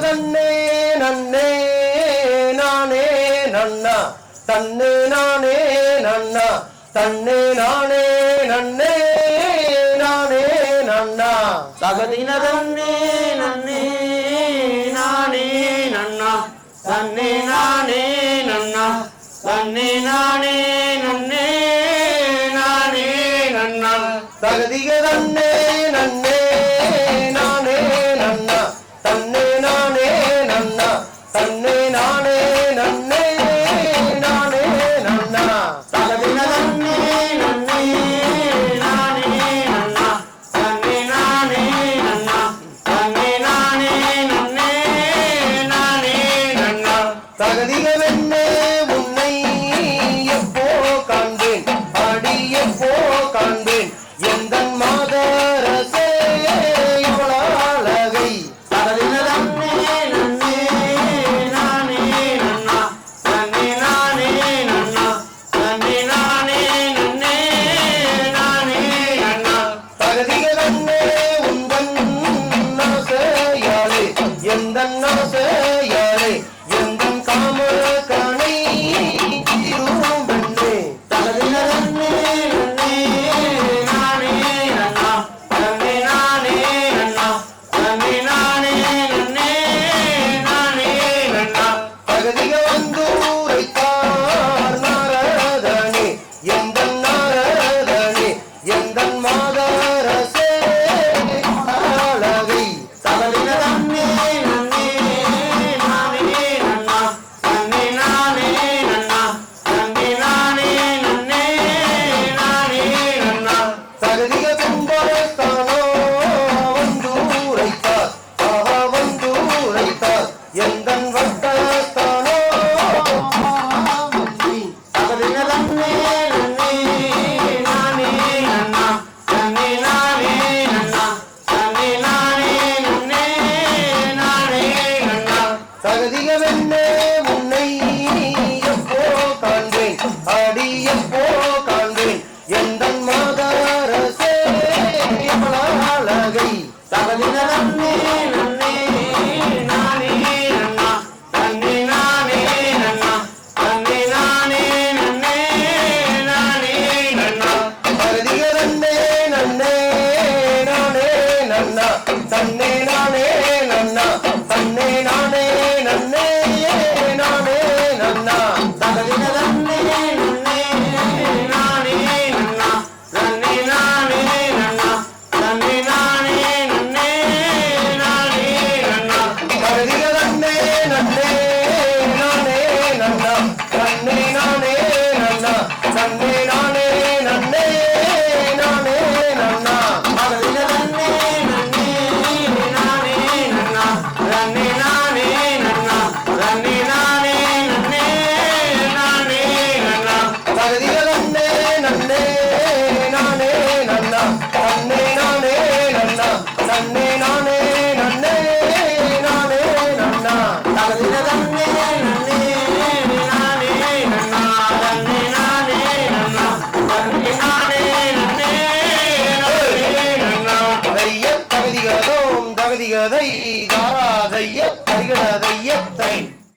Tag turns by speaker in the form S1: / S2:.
S1: தன்னே நன்னே நானே நன்னா தன்னே நானே நன்னா தன்னே நானே நன்னே நானே நன்னா
S2: தகதின தன்னே நன்னே நானே நன்னா தன்னே நானே நன்னா தன்னே நானே நன்னே நானே நன்னா
S1: தகதிக தன்னே நன்னே நானே நன்னா தன்னே நானே நன்னா தன்னே நானே நன்னே நானே நன்னா
S2: தகதின தன்னே நன்னே நானே நன்னா தன்னே நானே நன்னா தன்னே நானே நன்னே நானே நன்னா
S1: தகதிக வெண்ணே உன்னை எப்போ காண்பேன் அடி எப்போ காண்பேன் எந்த மாதரசே இவளாலகை
S2: தகதின தன்னே நன்னே நானே நன்னா தன்னே நானே நன்னா தன்னே நானே நன்னே நானே நன்னா
S1: தகதிக வெண்ணே உந்தன் ஆசையாலே எந்த